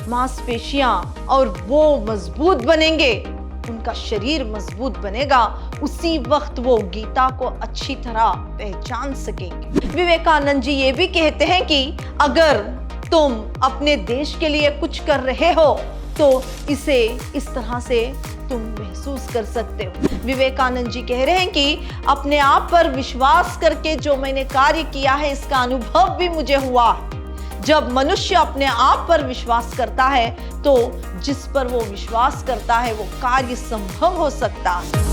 मांसपेशियां और वो मजबूत बनेंगे, उनका शरीर मजबूत बनेगा, उसी वक्त वो गीता को अच्छी तरह पहचान सकेंगे। विवेकानंद जी ये भी कहते हैं कि अगर तुम अपने देश के लिए कुछ कर रहे हो तो इसे इस तरह से तुम महसूस कर सकते हो। विवेकानंद जी कह रहे हैं कि अपने आप पर विश्वास करके जो मैंने कार्य किया है इसका अनुभव भी मुझे हुआ। जब मनुष्य अपने आप पर विश्वास करता है तो जिस पर वो विश्वास करता है वो कार्य संभव हो सकता है।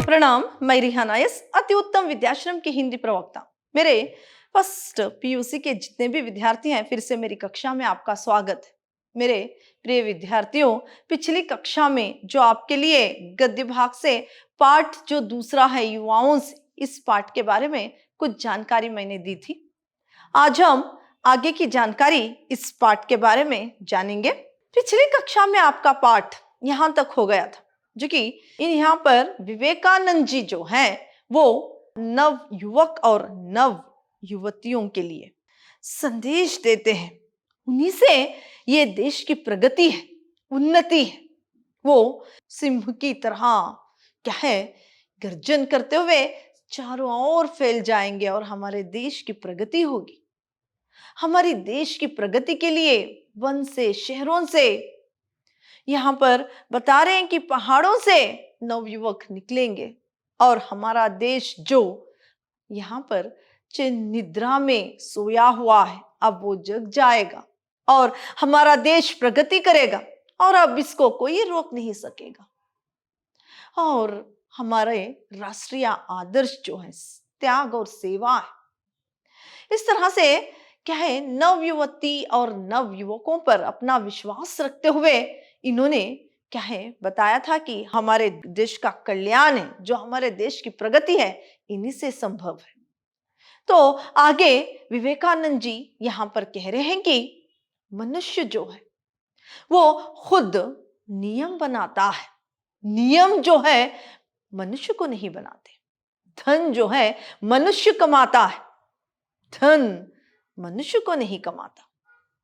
प्रणाम, मैं रिहाना एस, अति उत्तम विद्याश्रम की हिंदी प्रवक्ता। मेरे फर्स्ट पीयूसी के जितने भी विद्यार्थी हैं, फिर से मेरी कक्षा में आपका स्वागत है। मेरे प्रिय विद्यार्थियों, पिछली कक्षा में जो आपके लिए गद्य भाग से पाठ जो दूसरा है युवाओं से, इस पाठ के बारे में कुछ जानकारी मैंने दी थी। आज हम आगे की जानकारी इस पाठ के बारे में जानेंगे। पिछली कक्षा में आपका पाठ यहाँ तक हो गया था, जो कि यहाँ पर विवेकानंद जी जो हैं वो नव युवक और नव युवतियों के लिए संदेश देते हैं। उन्हीं से ये देश की प्रगति है, उन्नति है। वो सिंह की तरह क्या है, गर्जन करते हुए चारों ओर फैल जाएंगे और हमारे देश की प्रगति होगी। हमारी देश की प्रगति के लिए वन से, शहरों से, यहाँ पर बता रहे हैं कि पहाड़ों से नवयुवक निकलेंगे और हमारा देश जो यहाँ पर निद्रा में सोया हुआ है, अब वो जग जाएगा और हमारा देश प्रगति करेगा और अब इसको कोई रोक नहीं सकेगा। और हमारे राष्ट्रीय आदर्श जो है त्याग और सेवा है। इस तरह से क्या है, नवयुवती और नवयुवकों पर अपना विश्वास रखते हुए इन्होंने क्या है बताया था कि हमारे देश का कल्याण है, जो हमारे देश की प्रगति है, इन्हीं से संभव है। तो आगे विवेकानंद जी यहाँ पर कह रहे हैं कि मनुष्य जो है वो खुद नियम बनाता है। नियम जो है मनुष्य को नहीं बनाते। धन जो है मनुष्य कमाता है, धन मनुष्य को नहीं कमाता।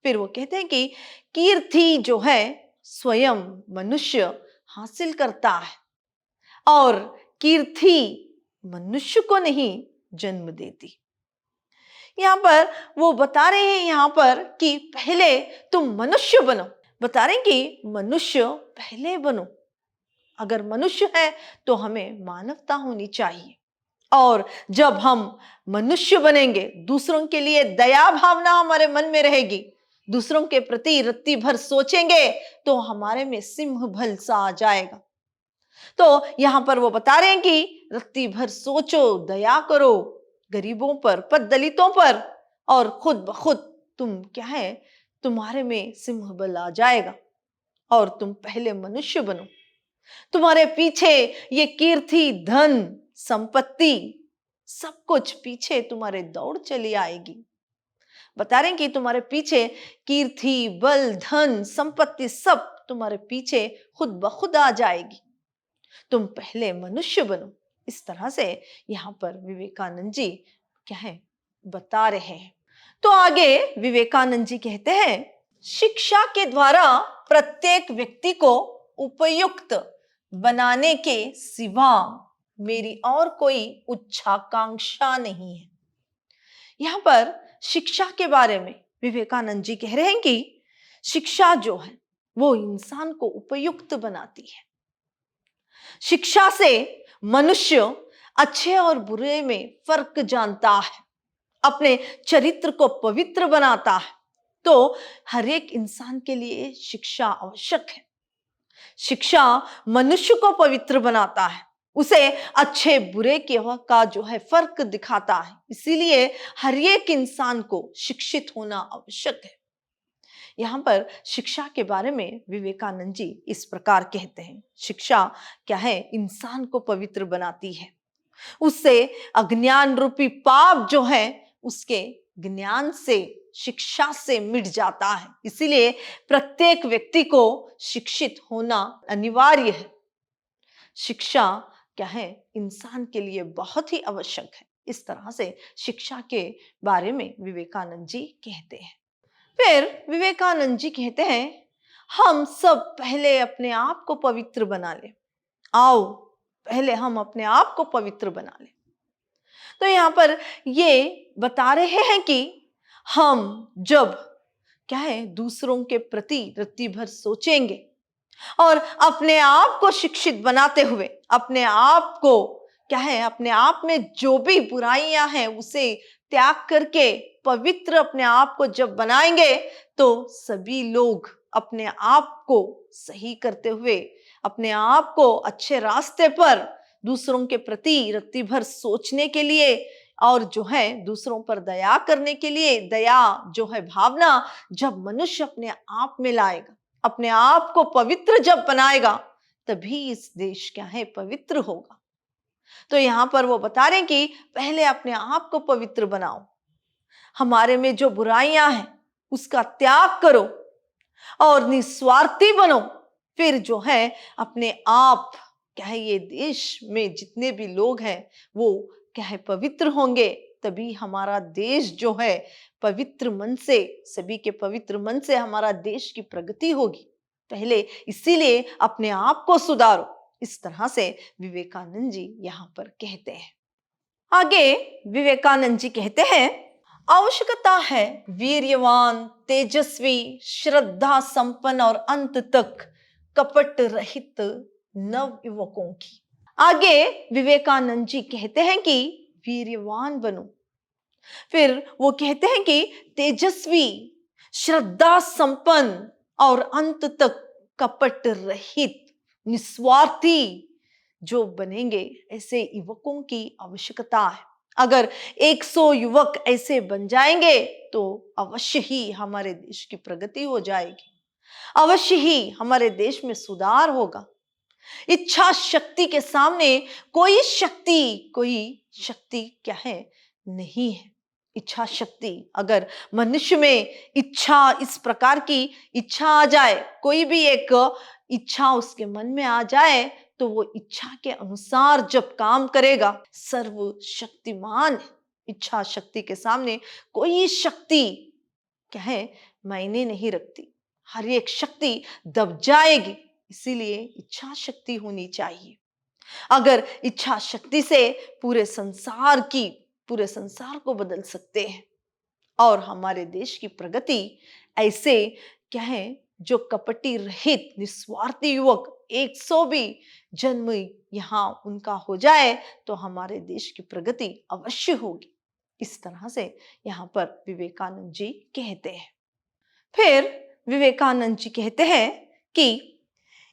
फिर वो कहते हैं कि कीर्ति जो है स्वयं मनुष्य हासिल करता है और कीर्ति मनुष्य को नहीं जन्म देती। यहाँ पर वो बता रहे हैं यहाँ पर कि पहले तुम मनुष्य बनो। बता रहे हैं कि मनुष्य पहले बनो। अगर मनुष्य है तो हमें मानवता होनी चाहिए और जब हम मनुष्य बनेंगे, दूसरों के लिए दया भावना हमारे मन में रहेगी, दूसरों के प्रति रत्ती भर सोचेंगे तो हमारे में सिंह भल सा आ जाएगा। तो यहाँ पर वो बता रहे हैं कि रत्ती भर सोचो, दया करो गरीबों पर, दलितों पर, और खुद ब खुद तुम क्या है, तुम्हारे में सिंह बल आ जाएगा और तुम पहले मनुष्य बनो। तुम्हारे पीछे ये कीर्ति, धन, संपत्ति, सब कुछ पीछे तुम्हारे दौड़ चली आएगी। बता रहे हैं कि तुम्हारे पीछे कीर्ति, बल, धन, संपत्ति सब तुम्हारे पीछे खुद ब खुद आ जाएगी। तुम पहले मनुष्य बनो। इस तरह से यहाँ पर विवेकानंद जी क्या है बता रहे हैं। तो आगे विवेकानंद जी कहते हैं, शिक्षा के द्वारा प्रत्येक व्यक्ति को उपयुक्त बनाने के सिवा मेरी और कोई उच्चाकांक्षा नहीं है। यहाँ पर शिक्षा के बारे में विवेकानंद जी कह रहे हैं कि शिक्षा जो है वो इंसान को उपयुक्त बनाती है। शिक्षा से मनुष्य अच्छे और बुरे में फर्क जानता है, अपने चरित्र को पवित्र बनाता है। तो हर एक इंसान के लिए शिक्षा आवश्यक है। शिक्षा मनुष्य को पवित्र बनाता है, उसे अच्छे बुरे का जो है फर्क दिखाता है। इसीलिए हर एक इंसान को शिक्षित होना आवश्यक है। यहाँ पर शिक्षा के बारे में विवेकानंद जी इस प्रकार कहते हैं, शिक्षा क्या है, इंसान को पवित्र बनाती है। उससे अज्ञान रूपी पाप जो है उसके ज्ञान से, शिक्षा से मिट जाता है। इसीलिए प्रत्येक व्यक्ति को शिक्षित होना अनिवार्य है। शिक्षा क्या है, इंसान के लिए बहुत ही आवश्यक है। इस तरह से शिक्षा के बारे में विवेकानंद जी कहते हैं। फिर विवेकानंद जी कहते हैं, हम सब पहले अपने आप को पवित्र बना ले। आओ पहले हम अपने आप को पवित्र बना ले। तो यहाँ पर ये बता रहे हैं कि हम जब क्या है दूसरों के प्रति रत्ती भर सोचेंगे और अपने आप को शिक्षित बनाते हुए अपने आप को क्या है अपने आप में जो भी बुराइयां हैं उसे त्याग करके पवित्र अपने आप को जब बनाएंगे तो सभी लोग अपने आप को सही करते हुए अपने आप को अच्छे रास्ते पर दूसरों के प्रति रत्ती भर सोचने के लिए और जो है दूसरों पर दया करने के लिए, दया जो है भावना जब मनुष्य अपने आप में लाएगा, अपने आप को पवित्र जब बनाएगा, तभी इस देश क्या है पवित्र होगा। तो यहां पर वो बता रहे हैं कि पहले अपने आप को पवित्र बनाओ, हमारे में जो बुराइयां हैं उसका त्याग करो और निस्वार्थी बनो। फिर जो है अपने आप क्या है ये देश में जितने भी लोग हैं वो क्या है पवित्र होंगे, तभी हमारा देश जो है पवित्र मन से, सभी के पवित्र मन से हमारा देश की प्रगति होगी। पहले इसीलिए अपने आप को सुधारो। इस तरह से विवेकानंद जी यहाँ पर कहते हैं। आगे विवेकानंद जी कहते हैं, आवश्यकता है वीर्यवान, तेजस्वी, श्रद्धा संपन्न और अंत तक कपट रहित नव युवकों की। आगे विवेकानंद जी कहते हैं कि वीर्यवान बनो। फिर वो कहते हैं कि तेजस्वी, श्रद्धा संपन्न और अंत तक कपट रहित निस्वार्थी जो बनेंगे, ऐसे युवकों की आवश्यकता है। अगर 100 युवक ऐसे बन जाएंगे तो अवश्य ही हमारे देश की प्रगति हो जाएगी, अवश्य ही हमारे देश में सुधार होगा। इच्छा शक्ति के सामने कोई शक्ति क्या है नहीं है। इच्छा शक्ति, अगर मनुष्य में इच्छा, इस प्रकार की इच्छा आ जाए, कोई भी एक इच्छा उसके मन में आ जाए तो वो इच्छा के अनुसार जब काम करेगा, सर्वशक्तिमान इच्छा शक्ति के सामने कोई शक्ति क्या है मायने नहीं रखती, हर एक शक्ति दब जाएगी। इसीलिए इच्छा शक्ति होनी चाहिए। अगर इच्छा शक्ति से पूरे संसार को बदल सकते हैं और हमारे देश की प्रगति ऐसे क्या है जो कपटी रहित निस्वार्थी युवक 100 भी जन्म यहाँ उनका हो जाए तो हमारे देश की प्रगति अवश्य होगी। इस तरह से यहाँ पर विवेकानंद जी कहते हैं। फिर विवेकानंद जी कहते हैं कि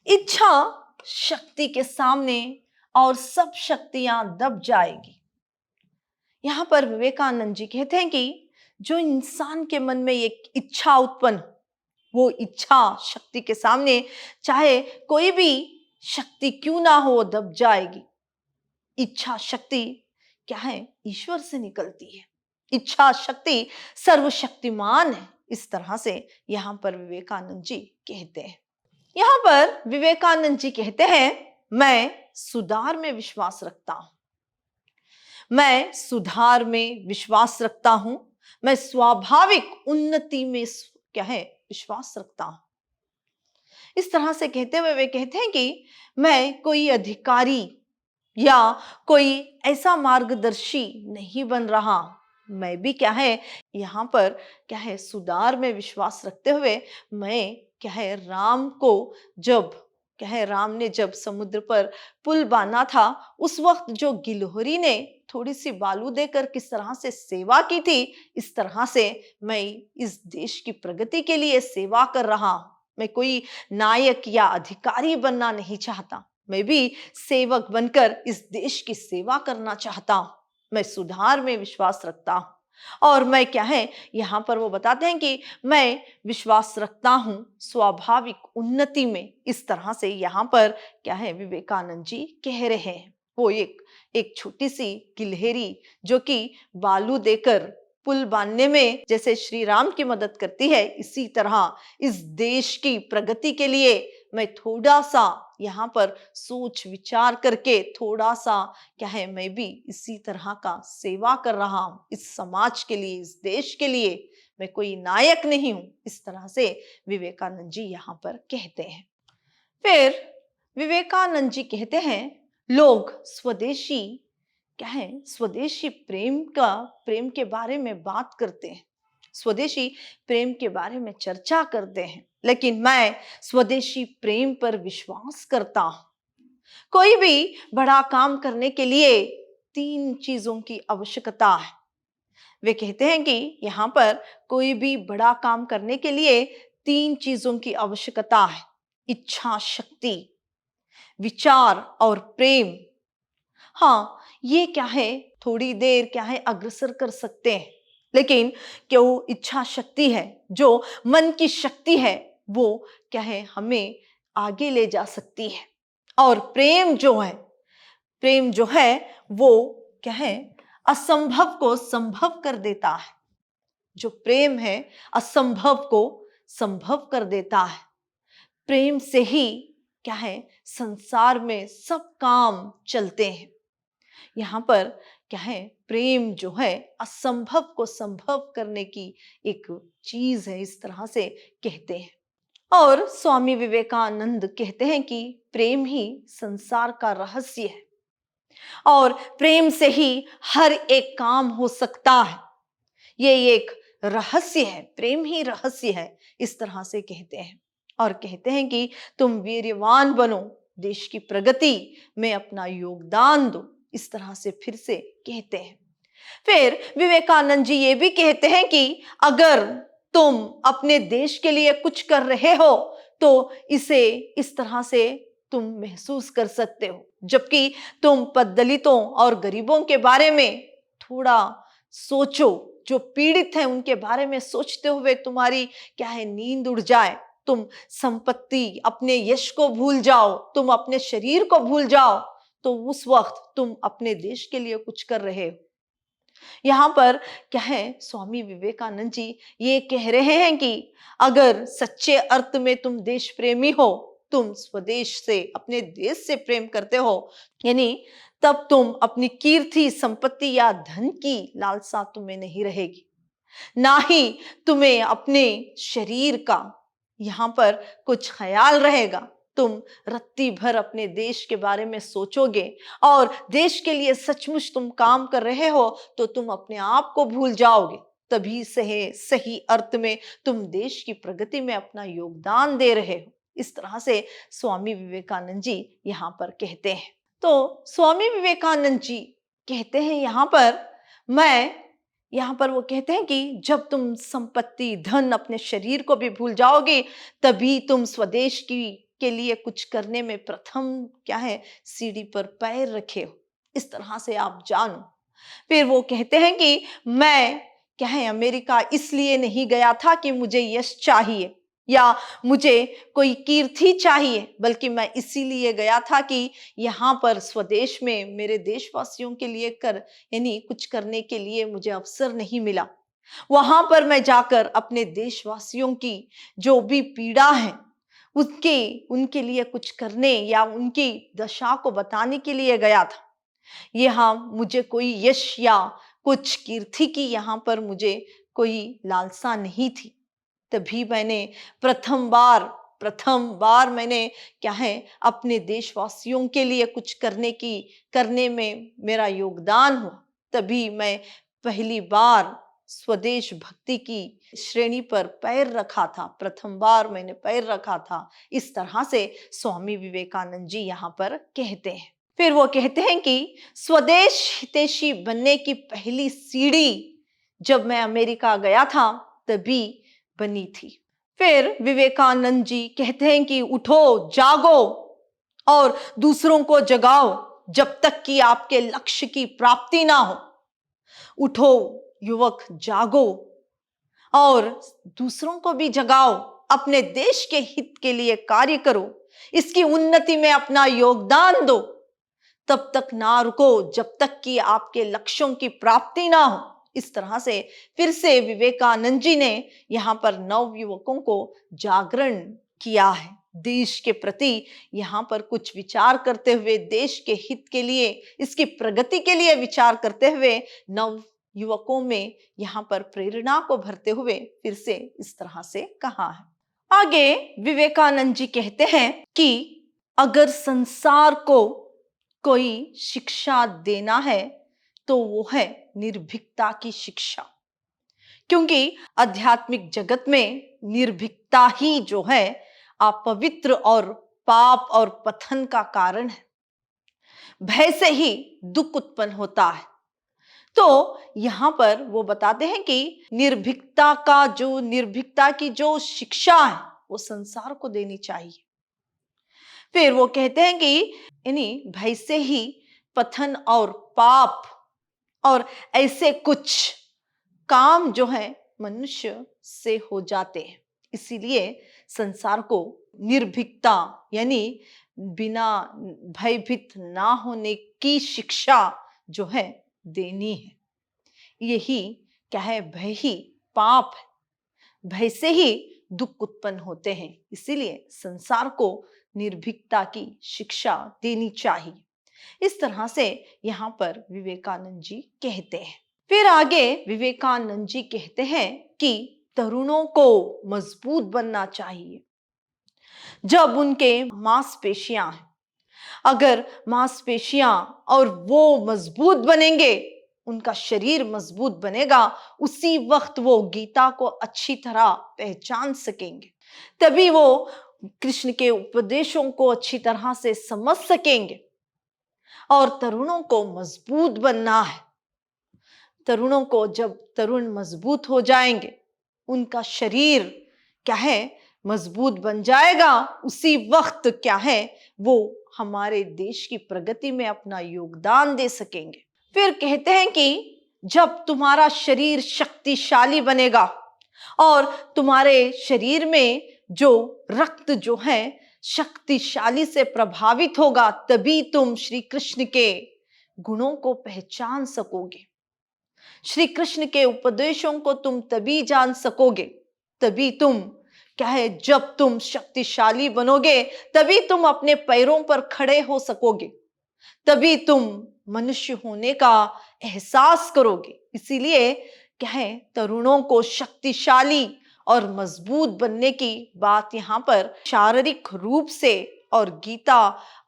इच्छा शक्ति के सामने और सब शक्तियां दब जाएगी। यहाँ पर विवेकानंद जी कहते हैं कि जो इंसान के मन में एक इच्छा उत्पन्न, वो इच्छा शक्ति के सामने चाहे कोई भी शक्ति क्यों ना हो दब जाएगी। इच्छा शक्ति क्या है ईश्वर से निकलती है, इच्छा शक्ति सर्वशक्तिमान है। इस तरह से यहाँ पर विवेकानंद जी कहते हैं। यहाँ पर विवेकानंद जी कहते हैं, मैं सुधार में विश्वास रखता हूं, मैं सुधार में विश्वास रखता हूं, मैं स्वाभाविक उन्नति में क्या है विश्वास रखता हूं। इस तरह से कहते हुए वे कहते हैं कि मैं कोई अधिकारी या कोई ऐसा मार्गदर्शी नहीं बन रहा, मैं भी क्या है यहाँ पर क्या है सुधार में विश्वास रखते हुए मैं क्या है राम ने जब समुद्र पर पुल बांधा था, उस वक्त जो गिलहरी ने थोड़ी सी बालू देकर किस तरह से सेवा की थी, इस तरह से मैं इस देश की प्रगति के लिए सेवा कर रहा हूं। मैं कोई नायक या अधिकारी बनना नहीं चाहता, मैं भी सेवक बनकर इस देश की सेवा करना चाहता हूं। मैं सुधार में विश्वास रखता हूं और मैं क्या है यहाँ पर वो बताते हैं कि मैं विश्वास रखता हूं स्वाभाविक उन्नति में। इस तरह से यहाँ पर क्या है विवेकानंद जी कह रहे हैं। वो एक छोटी सी गिलहरी जो कि बालू देकर पुल बांधने में जैसे श्री राम की मदद करती है, इसी तरह इस देश की प्रगति के लिए मैं थोड़ा सा यहाँ पर सोच विचार करके थोड़ा सा क्या है, मैं भी इसी तरह का सेवा कर रहा हूँ इस समाज के लिए, इस देश के लिए, मैं कोई नायक नहीं हूँ, इस तरह से विवेकानंद जी यहाँ पर कहते हैं। फिर विवेकानंद जी कहते हैं, लोग स्वदेशी क्या है, स्वदेशी प्रेम के बारे में बात करते हैं, स्वदेशी प्रेम के बारे में चर्चा करते हैं, लेकिन मैं स्वदेशी प्रेम पर विश्वास करता हूं। कोई भी बड़ा काम करने के लिए 3 चीजों की आवश्यकता है। वे कहते हैं कि यहाँ पर कोई भी बड़ा काम करने के लिए 3 चीजों की आवश्यकता है: इच्छा शक्ति, विचार और प्रेम। हाँ, ये क्या है, थोड़ी देर क्या है अग्रसर कर सकते हैं, लेकिन क्यों इच्छा शक्ति है, जो मन की शक्ति है, वो क्या है हमें आगे ले जा सकती है। और प्रेम जो है वो क्या है, असंभव को संभव कर देता है। जो प्रेम है असंभव को संभव कर देता है। प्रेम से ही क्या है, संसार में सब काम चलते हैं। यहाँ पर क्या है, प्रेम जो है असंभव को संभव करने की एक चीज है, इस तरह से कहते हैं। और स्वामी विवेकानंद कहते हैं कि प्रेम ही संसार का रहस्य है और प्रेम से ही हर एक काम हो सकता है। ये एक रहस्य है, प्रेम ही रहस्य है, इस तरह से कहते हैं। और कहते हैं कि तुम वीर्यवान बनो, देश की प्रगति में अपना योगदान दो, इस तरह से फिर से कहते हैं। फिर विवेकानंद जी ये भी कहते हैं कि अगर तुम अपने देश के लिए कुछ कर रहे हो तो इसे इस तरह से तुम महसूस कर सकते हो, जबकि तुम दलितों और गरीबों के बारे में थोड़ा सोचो, जो पीड़ित हैं उनके बारे में सोचते हुए तुम्हारी क्या है नींद उड़ जाए, तुम संपत्ति, अपने यश को भूल जाओ, तुम अपने शरीर को भूल जाओ, तो उस वक्त तुम अपने देश के लिए कुछ कर रहे हो। यहाँ पर क्या है, स्वामी विवेकानंद जी ये कह रहे हैं कि अगर सच्चे अर्थ में तुम देश प्रेमी हो, तुम स्वदेश से, अपने देश से प्रेम करते हो, यानी तब तुम अपनी कीर्ति, संपत्ति या धन की लालसा तुम्हें नहीं रहेगी, ना ही तुम्हें अपने शरीर का यहाँ पर कुछ ख्याल रहेगा। तुम रत्ती भर अपने देश के बारे में सोचोगे और देश के लिए सचमुच तुम काम कर रहे हो तो तुम अपने आप को भूल जाओगे, तभी से सही अर्थ में तुम देश की प्रगति में अपना योगदान दे रहे हो। इस तरह से स्वामी विवेकानंद जी यहाँ पर कहते हैं। तो स्वामी विवेकानंद जी कहते हैं यहाँ पर वो कहते हैं कि जब तुम संपत्ति, धन, अपने शरीर को भी भूल जाओगे, तभी तुम स्वदेश के लिए कुछ करने में प्रथम क्या है सीढ़ी पर पैर रखे हो, इस तरह से आप जानो। फिर वो कहते हैं कि मैं क्या है अमेरिका इसलिए नहीं गया था कि मुझे यश चाहिए या मुझे कोई कीर्ति चाहिए, बल्कि मैं इसीलिए गया था कि यहाँ पर स्वदेश में मेरे देशवासियों के लिए यानी कुछ करने के लिए मुझे अवसर नहीं मिला। वहां पर मैं जाकर अपने देशवासियों की जो भी पीड़ा है उनके लिए कुछ करने या उनकी दशा को बताने के लिए गया था। यहाँ मुझे कोई यश या कुछ कीर्ति की यहाँ पर मुझे कोई लालसा नहीं थी। तभी मैंने प्रथम बार मैंने क्या है अपने देशवासियों के लिए कुछ करने में मेरा योगदान हुआ। तभी मैं पहली बार स्वदेश भक्ति की श्रेणी पर पैर रखा था, प्रथम बार मैंने पैर रखा था। इस तरह से स्वामी विवेकानंद जी यहाँ पर कहते हैं। फिर वो कहते हैं कि स्वदेश हितैषी बनने की पहली सीढ़ी जब मैं अमेरिका गया था तभी बनी थी। फिर विवेकानंद जी कहते हैं कि उठो, जागो और दूसरों को जगाओ जब तक कि आपके लक्ष्य की प्राप्ति ना हो। उठो युवक, जागो और दूसरों को भी जगाओ, अपने देश के हित के लिए कार्य करो, इसकी उन्नति में अपना योगदान दो। तब तक ना रुको जब तक कि आपके लक्ष्यों की प्राप्ति ना हो। इस तरह से फिर से विवेकानंद जी ने यहाँ पर नव युवकों को जागरण किया है। देश के प्रति यहाँ पर कुछ विचार करते हुए, देश के हित के लिए, इसकी प्रगति के लिए विचार करते हुए नव युवकों में यहाँ पर प्रेरणा को भरते हुए फिर से इस तरह से कहा है। आगे विवेकानंद जी कहते हैं कि अगर संसार को कोई शिक्षा देना है तो वो है निर्भीकता की शिक्षा, क्योंकि आध्यात्मिक जगत में निर्भीकता ही जो है अपवित्र और पाप और पतन का कारण है। भय से ही दुख उत्पन्न होता है। तो यहां पर वो बताते हैं कि निर्भीकता की जो शिक्षा है वो संसार को देनी चाहिए। फिर वो कहते हैं कि इन्हीं भय से ही पतन और पाप और ऐसे कुछ काम जो है मनुष्य से हो जाते हैं। इसीलिए संसार को निर्भीकता यानी बिना भयभीत ना होने की शिक्षा जो है देनी है। यही क्या है, भय ही पाप है। भय से ही दुख उत्पन्न होते हैं, इसीलिए संसार को निर्भीकता की शिक्षा देनी चाहिए। इस तरह से यहाँ पर विवेकानंद जी कहते हैं। फिर आगे विवेकानंद जी कहते हैं कि तरुणों को मजबूत बनना चाहिए। जब उनके मांसपेशियां हैं, अगर मांसपेशियां और वो मजबूत बनेंगे, उनका शरीर मजबूत बनेगा, उसी वक्त वो गीता को अच्छी तरह पहचान सकेंगे। तभी वो कृष्ण के उपदेशों को अच्छी तरह से समझ सकेंगे। और तरुणों को मजबूत बनना है। तरुणों को जब तरुण मजबूत हो जाएंगे, उनका शरीर क्या है मजबूत बन जाएगा, उसी वक्त क्या है वो हमारे देश की प्रगति में अपना योगदान दे सकेंगे। फिर कहते हैं कि जब तुम्हारा शरीर शक्तिशाली बनेगा और तुम्हारे शरीर में जो रक्त जो है शक्तिशाली से प्रभावित होगा, तभी तुम श्री कृष्ण के गुणों को पहचान सकोगे। श्री कृष्ण के उपदेशों को तुम तभी जान सकोगे, तभी तुम क्या है, जब तुम शक्तिशाली बनोगे तभी तुम अपने पैरों पर खड़े हो सकोगे, तभी तुम मनुष्य होने का एहसास करोगे। इसीलिए क्या है, तरुणों को शक्तिशाली और मजबूत बनने की बात यहाँ पर शारीरिक रूप से और गीता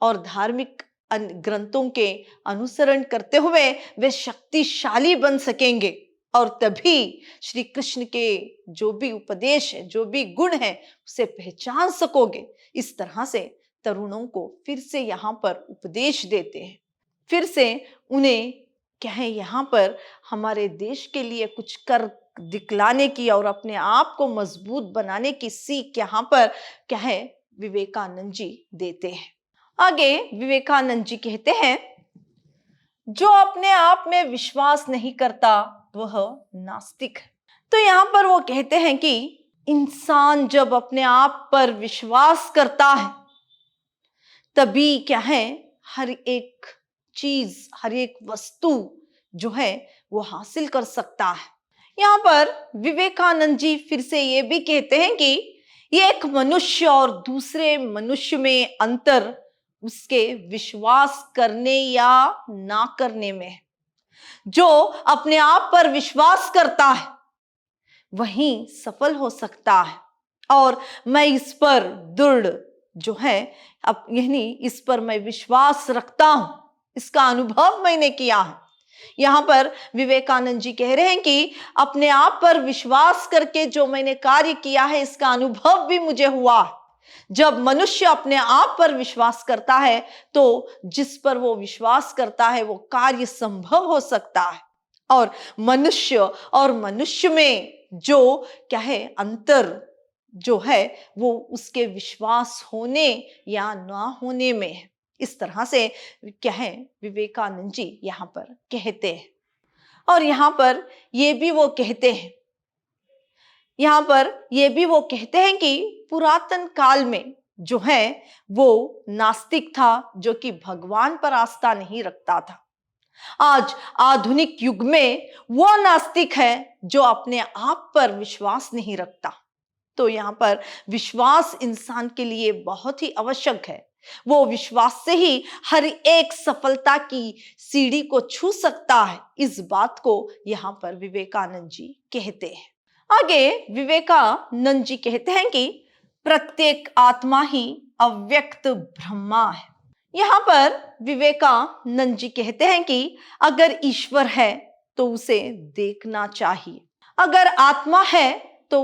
और धार्मिक ग्रंथों के अनुसरण करते हुए वे शक्तिशाली बन सकेंगे, और तभी श्री कृष्ण के जो भी उपदेश है, जो भी गुण है, उसे पहचान सकोगे। इस तरह से तरुणों को फिर से यहाँ पर उपदेश देते हैं, फिर से उन्हें क्या है यहाँ पर हमारे देश के लिए कुछ कर दिखलाने की और अपने आप को मजबूत बनाने की सीख यहाँ पर क्या है विवेकानंद जी देते हैं। आगे विवेकानंद जी कहते हैं, जो अपने आप में विश्वास नहीं करता वह नास्तिक है। तो यहाँ पर वो कहते हैं कि इंसान जब अपने आप पर विश्वास करता है, तभी क्या है हर एक चीज, हर एक वस्तु जो है वो हासिल कर सकता है। यहाँ पर विवेकानंद जी फिर से ये भी कहते हैं कि एक मनुष्य और दूसरे मनुष्य में अंतर उसके विश्वास करने या ना करने में है। जो अपने आप पर विश्वास करता है वही सफल हो सकता है, और मैं इस पर दृढ़ जो है अब यानी इस पर मैं विश्वास रखता हूं, इसका अनुभव मैंने किया है। यहाँ पर विवेकानंद जी कह रहे हैं कि अपने आप पर विश्वास करके जो मैंने कार्य किया है, इसका अनुभव भी मुझे हुआ है। जब मनुष्य अपने आप पर विश्वास करता है तो जिस पर वो विश्वास करता है वो कार्य संभव हो सकता है, और मनुष्य में जो क्या है अंतर जो है वो उसके विश्वास होने या ना होने में है। इस तरह से क्या है विवेकानंद जी यहाँ पर कहते हैं। और यहाँ पर ये भी वो कहते हैं, यहाँ पर ये भी वो कहते हैं कि पुरातन काल में जो है वो नास्तिक था, जो कि भगवान पर आस्था नहीं रखता था। आज आधुनिक युग में वो नास्तिक है जो अपने आप पर विश्वास नहीं रखता। तो यहाँ पर विश्वास इंसान के लिए बहुत ही आवश्यक है। वो विश्वास से ही हर एक सफलता की सीढ़ी को छू सकता है। इस बात को यहाँ पर विवेकानंद जी कहते हैं। आगे विवेकानंद जी कहते हैं कि प्रत्येक आत्मा ही अव्यक्त ब्रह्मा है। यहाँ पर विवेकानंद जी कहते हैं कि अगर ईश्वर है तो उसे देखना चाहिए, अगर आत्मा है तो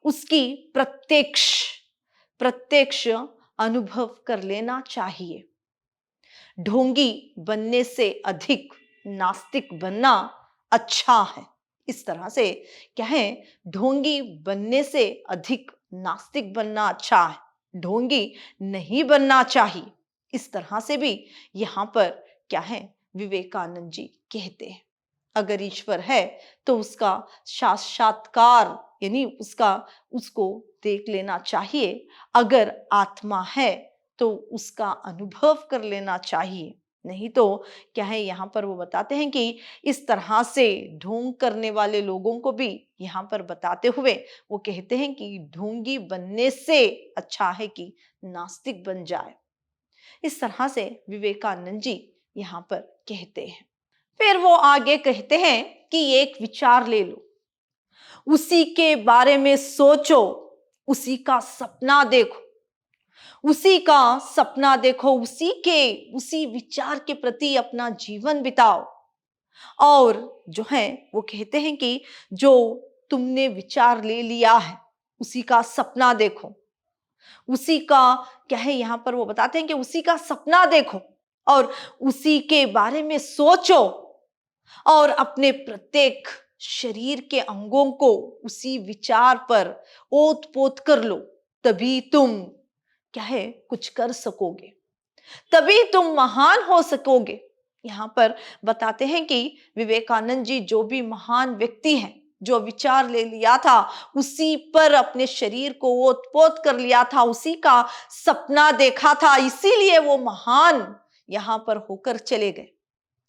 उसकी प्रत्यक्ष प्रत्यक्ष अनुभव कर लेना चाहिए। ढोंगी बनने से अधिक नास्तिक बनना अच्छा है। इस तरह से क्या है, ढोंगी बनने से अधिक नास्तिक बनना अच्छा है, ढोंगी नहीं बनना चाहिए। इस तरह से भी यहाँ पर क्या है, विवेकानंद जी कहते हैं अगर ईश्वर है तो उसका साक्षात्कार यानी उसको देख लेना चाहिए, अगर आत्मा है तो उसका अनुभव कर लेना चाहिए। नहीं तो क्या है, यहाँ पर वो बताते हैं कि इस तरह से ढोंग करने वाले लोगों को भी यहाँ पर बताते हुए वो कहते हैं कि ढोंगी बनने से अच्छा है कि नास्तिक बन जाए। इस तरह से विवेकानंद जी यहाँ पर कहते हैं। फिर वो आगे कहते हैं कि एक विचार ले लो, उसी के बारे में सोचो, उसी का सपना देखो, उसी का सपना देखो, उसी विचार के प्रति अपना जीवन बिताओ। और जो है वो कहते हैं कि जो तुमने विचार ले लिया है उसी का सपना देखो, उसी का क्या है, यहाँ पर वो बताते हैं कि उसी का सपना देखो और उसी के बारे में सोचो और अपने प्रत्येक शरीर के अंगों को उसी विचार पर ओत पोत कर लो। तभी तुम क्या है, कुछ कर सकोगे, तभी तुम महान हो सकोगे। यहाँ पर बताते हैं कि विवेकानंद जी जो भी महान व्यक्ति हैं, जो विचार ले लिया था उसी पर अपने शरीर को ओत-पोत कर लिया था, उसी का सपना देखा था, इसीलिए वो महान यहाँ पर होकर चले गए।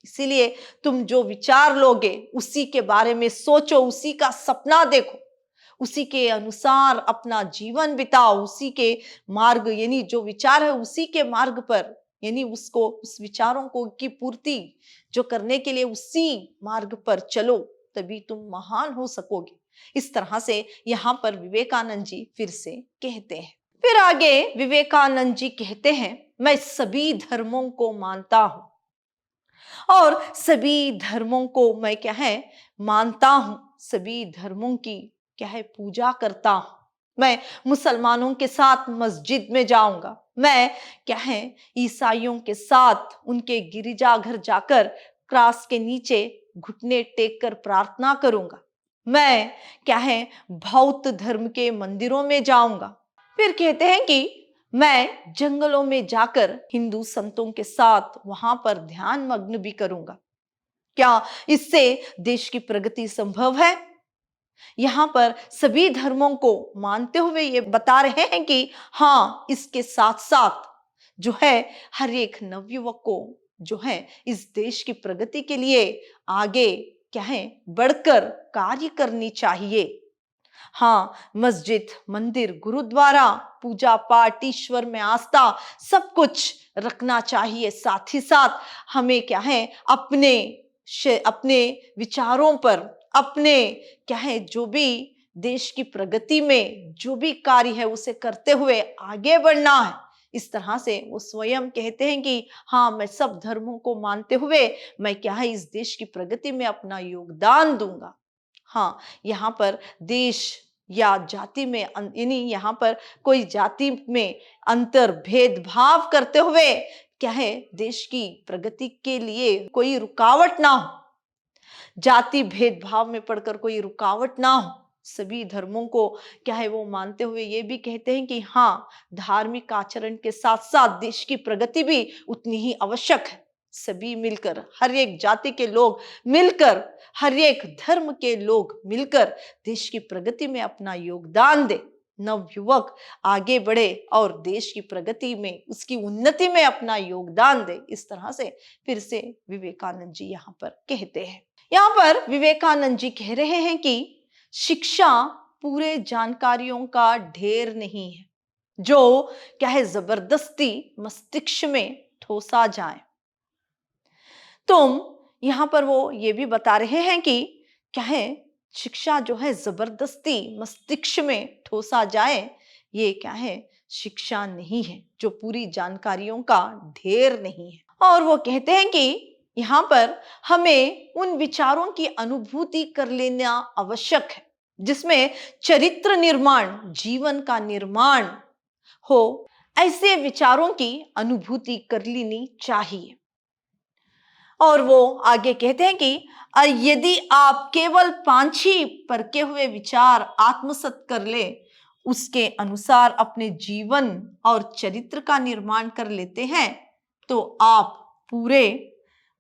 इसीलिए तुम जो विचार लोगे उसी के बारे में सोचो, उसी का सपना देखो, उसी के अनुसार अपना जीवन बिताओ, उसी के मार्ग यानी जो विचार है उसी के मार्ग पर यानी उस विचारों को की पूर्ति जो करने के लिए उसी मार्ग पर चलो, तभी तुम महान हो सकोगे। इस तरह से यहाँ पर विवेकानंद जी फिर से कहते हैं। फिर आगे विवेकानंद जी कहते हैं, मैं सभी धर्मों को मानता हूं और सभी धर्मों को मैं क्या है मानता हूं, सभी धर्मों की क्या है पूजा करता हूं। मैं मुसलमानों के साथ मस्जिद में जाऊंगा, मैं क्या है ईसाइयों के साथ उनके गिरजाघर जाकर क्रॉस के नीचे घुटने टेक कर प्रार्थना करूंगा, मैं क्या है बौद्ध धर्म के मंदिरों में जाऊंगा। फिर कहते हैं कि मैं जंगलों में जाकर हिंदू संतों के साथ वहां पर ध्यान मग्न भी करूंगा। क्या इससे देश की प्रगति संभव है? यहाँ पर सभी धर्मों को मानते हुए ये बता रहे हैं कि हाँ, इसके साथ साथ जो है हर एक नवयुवक को जो है इस देश की प्रगति के लिए आगे क्या है बढ़कर कार्य करनी चाहिए। हाँ, मस्जिद, मंदिर, गुरुद्वारा, पूजा पाठ, ईश्वर में आस्था सब कुछ रखना चाहिए। साथ ही साथ हमें क्या है अपने विचारों पर, अपने क्या है जो भी देश की प्रगति में जो भी कार्य है उसे करते हुए आगे बढ़ना है। इस तरह से वो स्वयं कहते हैं कि हाँ, मैं सब धर्मों को मानते हुए मैं क्या है इस देश की प्रगति में अपना योगदान दूंगा। हाँ, यहाँ पर देश या जाति में यानी यहाँ पर कोई जाति में अंतर भेदभाव करते हुए क्या है देश की प्रगति के लिए कोई रुकावट ना हो, जाति भेदभाव में पड़कर कोई रुकावट ना हो। सभी धर्मों को क्या है वो मानते हुए ये भी कहते हैं कि हाँ, धार्मिक आचरण के साथ साथ देश की प्रगति भी उतनी ही आवश्यक है। सभी मिलकर, हर एक जाति के लोग मिलकर, हर एक धर्म के लोग मिलकर देश की प्रगति में अपना योगदान दे, नवयुवक आगे बढ़े और देश की प्रगति में, उसकी उन्नति में अपना योगदान दे। इस तरह से फिर से विवेकानंद जी यहाँ पर कहते हैं। यहाँ पर विवेकानंद जी कह रहे हैं कि शिक्षा पूरे जानकारियों का ढेर नहीं है जो क्या है जबरदस्ती मस्तिष्क में ठोसा जाए। तुम यहाँ पर वो ये भी बता रहे हैं कि क्या है शिक्षा जो है जबरदस्ती मस्तिष्क में ठोसा जाए, ये क्या है शिक्षा नहीं है जो पूरी जानकारियों का ढेर नहीं है। और वो कहते हैं कि यहाँ पर हमें उन विचारों की अनुभूति कर लेना आवश्यक है जिसमें चरित्र निर्माण, जीवन का निर्माण हो। ऐसे विचारों की अनुभूति कर लेनी चाहिए। और वो आगे कहते हैं कि यदि आप केवल पांछी परखे हुए विचार आत्मसात कर ले, उसके अनुसार अपने जीवन और चरित्र का निर्माण कर लेते हैं, तो आप पूरे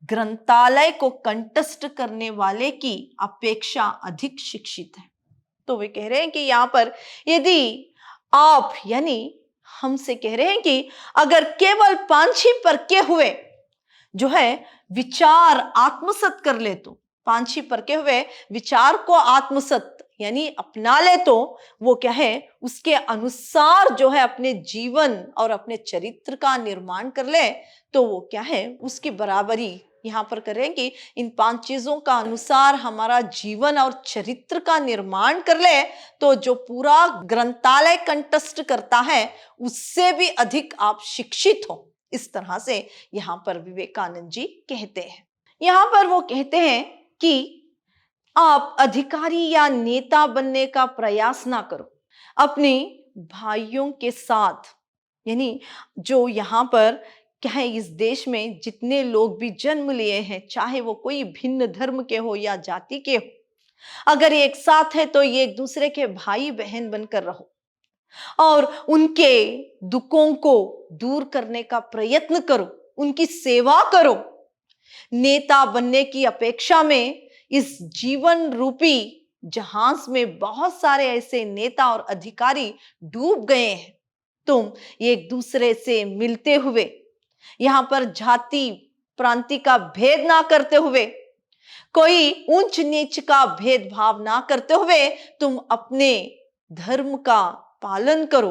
ग्रंथालय को कंठस्थ करने वाले की अपेक्षा अधिक शिक्षित हैं। तो वे कह रहे हैं कि यहाँ पर यदि आप यानी हमसे कह रहे हैं कि अगर केवल पांछी परखे हुए जो है विचार आत्मसात कर ले, तो पांछी परखे हुए विचार को आत्मसात यानी अपना ले, तो वो क्या है उसके अनुसार जो है अपने जीवन और अपने चरित्र का निर्माण कर ले, तो वो क्या है उसकी बराबरी यहाँ पर करें कि इन 5 चीजों का अनुसार हमारा जीवन और चरित्र का निर्माण कर ले, तो जो पूरा ग्रंथालय कंठस्थ करता है उससे भी अधिक आप शिक्षित हो। इस तरह से यहाँ पर विवेकानंद जी कहते हैं। यहाँ पर वो कहते हैं कि आप अधिकारी या नेता बनने का प्रयास ना करो, अपने भाइयों के साथ यानी जो यहाँ पर क्या है इस देश में जितने लोग भी जन्म लिए हैं, चाहे वो कोई भिन्न धर्म के हो या जाति के हो, अगर एक साथ है तो ये एक दूसरे के भाई बहन बनकर रहो और उनके दुखों को दूर करने का प्रयत्न करो, उनकी सेवा करो। नेता बनने की अपेक्षा में इस जीवन रूपी जहाज में बहुत सारे ऐसे नेता और अधिकारी डूब गए हैं। तुम एक दूसरे से मिलते हुए, यहाँ पर जाति प्रांति का भेद ना करते हुए, कोई ऊंच नीच का भेदभाव ना करते हुए तुम अपने धर्म का पालन करो,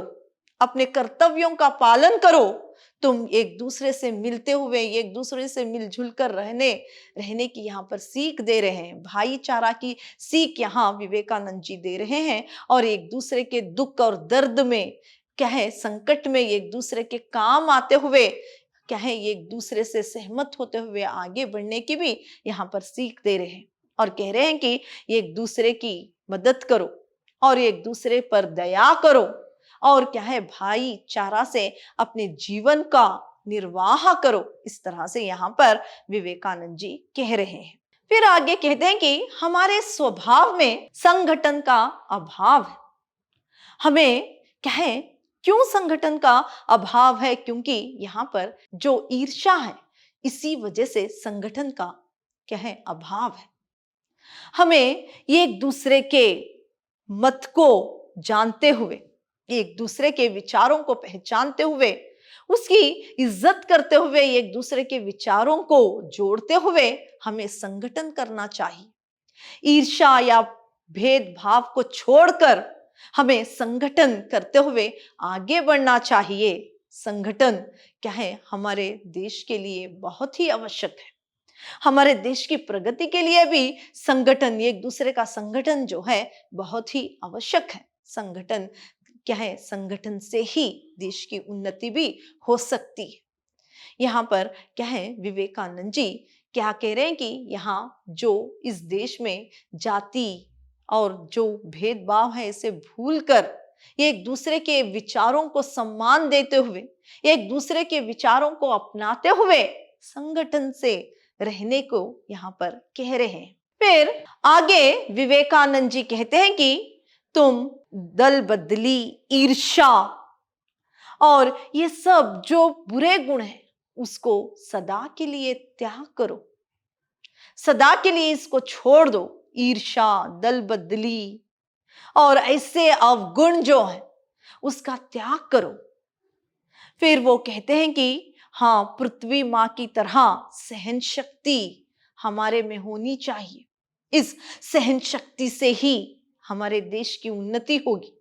अपने कर्तव्यों का पालन करो। तुम एक दूसरे से मिलते हुए एक दूसरे से मिलजुल कर रहने की यहाँ पर सीख दे रहे हैं। भाईचारा की सीख यहाँ विवेकानंद जी दे रहे हैं और एक दूसरे के दुख और दर्द में क्या है संकट में एक दूसरे के काम आते हुए क्या है एक दूसरे से सहमत होते हुए आगे बढ़ने की भी यहाँ पर सीख दे रहे हैं और कह रहे हैं कि एक दूसरे की मदद करो और एक दूसरे पर दया करो और क्या है भाईचारा से अपने जीवन का निर्वाह करो। इस तरह से यहाँ पर विवेकानंद जी कह रहे हैं। फिर आगे कहते हैं कि हमारे स्वभाव में संगठन का अभाव है। हमें क्या है क्यों संगठन का अभाव है? क्योंकि यहाँ पर जो ईर्ष्या है, इसी वजह से संगठन का क्या है अभाव है। हमें एक दूसरे के मत को जानते हुए, एक दूसरे के विचारों को पहचानते हुए, उसकी इज्जत करते हुए, एक दूसरे के विचारों को जोड़ते हुए हमें संगठन करना चाहिए। ईर्ष्या या भेदभाव को छोड़कर हमें संगठन करते हुए आगे बढ़ना चाहिए। संगठन क्या है हमारे देश के लिए बहुत ही आवश्यक है। हमारे देश की प्रगति के लिए भी संगठन, एक दूसरे का संगठन जो है बहुत ही आवश्यक है। संगठन क्या है संगठन से ही देश की उन्नति भी हो सकती है। यहाँ पर क्या है विवेकानंद जी क्या कह रहे हैं कि यहाँ जो इस देश में जाति और जो भेदभाव है इसे भूलकर एक दूसरे के विचारों को सम्मान देते हुए, एक दूसरे के विचारों को अपनाते हुए संगठन से रहने को यहाँ पर कह रहे हैं। फिर आगे विवेकानंद जी कहते हैं कि तुम दल बदली, ईर्ष्या और ये सब जो बुरे गुण हैं उसको सदा के लिए त्याग करो, सदा के लिए इसको छोड़ दो। ईर्ष्या, दल बदली और ऐसे अवगुण जो है उसका त्याग करो। फिर वो कहते हैं कि हाँ, पृथ्वी माँ की तरह सहन शक्ति हमारे में होनी चाहिए। इस सहन शक्ति से ही हमारे देश की उन्नति होगी।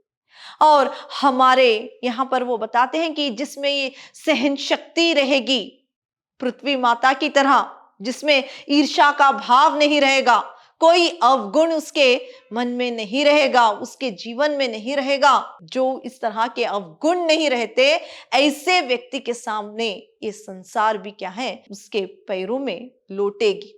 और हमारे यहाँ पर वो बताते हैं कि जिसमें ये सहन शक्ति रहेगी पृथ्वी माता की तरह, जिसमें ईर्ष्या का भाव नहीं रहेगा, कोई अवगुण उसके मन में नहीं रहेगा, उसके जीवन में नहीं रहेगा, जो इस तरह के अवगुण नहीं रहते, ऐसे व्यक्ति के सामने ये संसार भी क्या है, उसके पैरों में लौटेगी।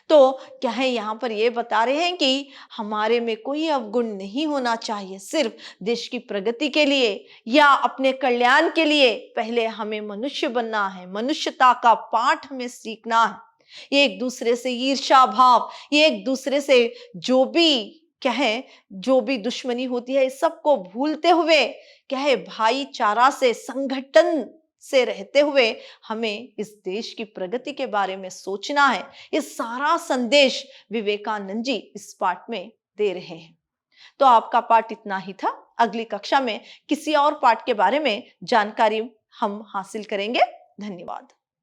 तो क्या है, यहाँ पर ये बता रहे हैं कि हमारे में कोई अवगुण नहीं होना चाहिए। सिर्फ देश की प्रगति के लिए या अपने कल्याण के लिए पहले हमें मनुष्य बनना है, मनुष्यता का पाठ हमें सीखना है। ये एक दूसरे से ईर्ष्या भाव, ये एक दूसरे से जो भी क्या है, जो भी दुश्मनी होती है, इस सबको भूलते हुए क्या है, भाईचारा से, संगठन से रहते हुए हमें इस देश की प्रगति के बारे में सोचना है। ये सारा संदेश विवेकानंद जी इस पाठ में दे रहे हैं। तो आपका पाठ इतना ही था। अगली कक्षा में किसी और पाठ के बारे में जानकारी हम हासिल करेंगे। धन्यवाद।